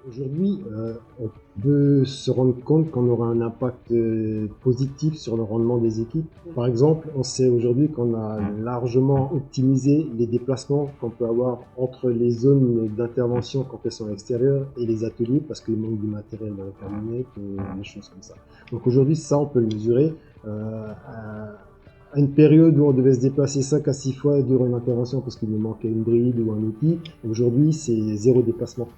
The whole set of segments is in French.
Aujourd'hui, on peut se rendre compte qu'on aura un impact positif sur le rendement des équipes. Par exemple, on sait aujourd'hui qu'on a largement optimisé les déplacements qu'on peut avoir entre les zones d'intervention quand elles sont extérieures et les ateliers parce qu'il manque du matériel dans les cabinettes ou des choses comme ça. Donc aujourd'hui, ça, on peut le mesurer. À une période où on devait se déplacer 5 à 6 fois durant une intervention parce qu'il nous manquait une bride ou un outil, aujourd'hui, c'est zéro déplacement.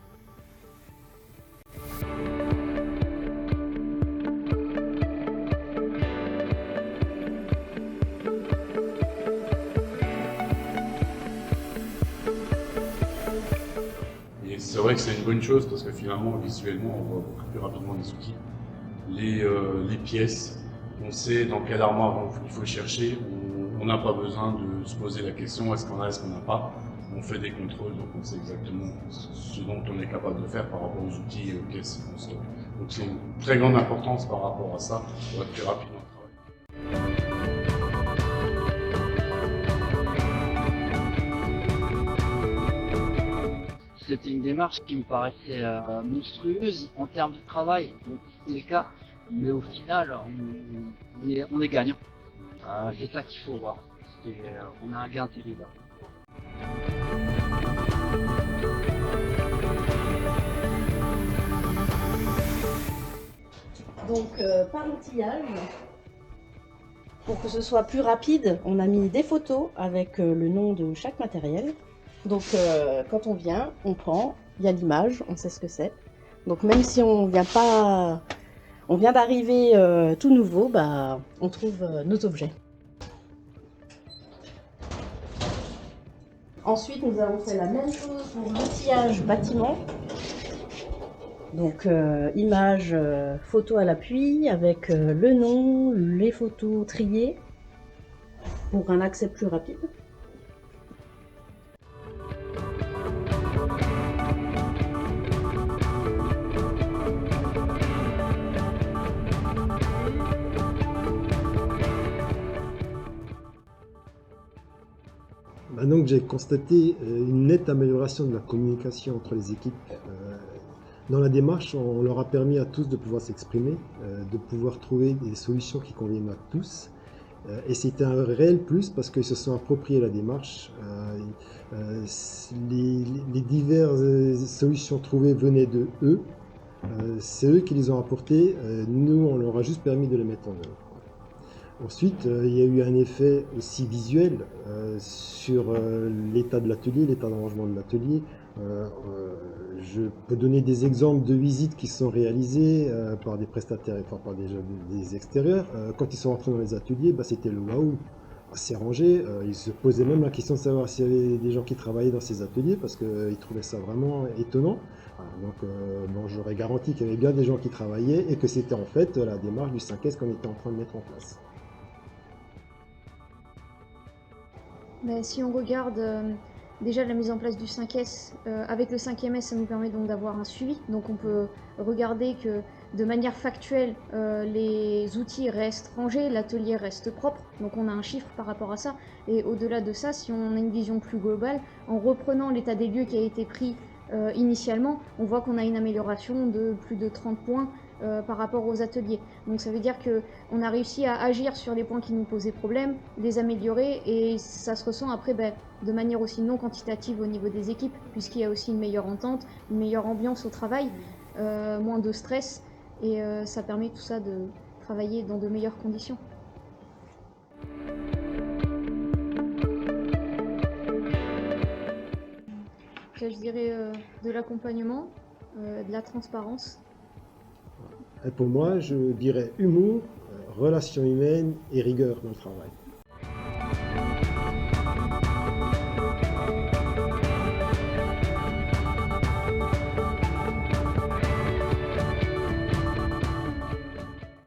Et c'est vrai que c'est une bonne chose parce que finalement, visuellement, on voit beaucoup plus rapidement les outils, les pièces. On sait dans quelle armoire il faut chercher. On n'a pas besoin de se poser la question est-ce qu'on a, est-ce qu'on n'a pas. On fait des contrôles, donc on sait exactement ce dont on est capable de faire par rapport aux outils et aux pièces qu'on stocke. Donc c'est une très grande importance par rapport à ça pour être plus rapide dans le travail. C'était une démarche qui me paraissait monstrueuse en termes de travail, dans tous les cas, mais au final, on est gagnant. C'est ça qu'il faut voir. On a un gain terrible. Donc par outillage, pour que ce soit plus rapide, on a mis des photos avec le nom de chaque matériel. Donc quand on vient, on prend, il y a l'image, on sait ce que c'est. Donc même si on vient d'arriver tout nouveau, bah, on trouve nos objets. Ensuite, nous avons fait la même chose pour l'outillage bâtiment. Donc image, photo à l'appui avec le nom, les photos triées pour un accès plus rapide. Donc j'ai constaté une nette amélioration de la communication entre les équipes. Dans la démarche, on leur a permis à tous de pouvoir s'exprimer, de pouvoir trouver des solutions qui conviennent à tous. Et c'était un réel plus parce qu'ils se sont appropriés la démarche. Les diverses solutions trouvées venaient de eux. C'est eux qui les ont apportées. Nous, on leur a juste permis de les mettre en œuvre. Ensuite, il y a eu un effet aussi visuel sur l'état de l'atelier, l'état d'arrangement de l'atelier. Je peux donner des exemples de visites qui sont réalisées par des prestataires, enfin par des extérieurs. Quand ils sont rentrés dans les ateliers, bah, c'était le waouh, assez rangé. Ils se posaient même la question de savoir s'il y avait des gens qui travaillaient dans ces ateliers parce qu'ils trouvaient ça vraiment étonnant. Voilà, donc bon, j'aurais garanti qu'il y avait bien des gens qui travaillaient et que c'était en fait la démarche du 5S qu'on était en train de mettre en place. Mais si on regarde déjà la mise en place du 5S, avec le 5e S, ça nous permet donc d'avoir un suivi. Donc on peut regarder que de manière factuelle, les outils restent rangés, l'atelier reste propre. Donc on a un chiffre par rapport à ça. Et au-delà de ça, si on a une vision plus globale, en reprenant l'état des lieux qui a été pris initialement, on voit qu'on a une amélioration de plus de 30 points par rapport aux ateliers. Donc ça veut dire qu'on a réussi à agir sur les points qui nous posaient problème, les améliorer, et ça se ressent après de manière aussi non quantitative au niveau des équipes, puisqu'il y a aussi une meilleure entente, une meilleure ambiance au travail, moins de stress, et ça permet tout ça de travailler dans de meilleures conditions. Je dirais de l'accompagnement, de la transparence. Et pour moi, je dirais humour, relations humaines et rigueur dans le travail.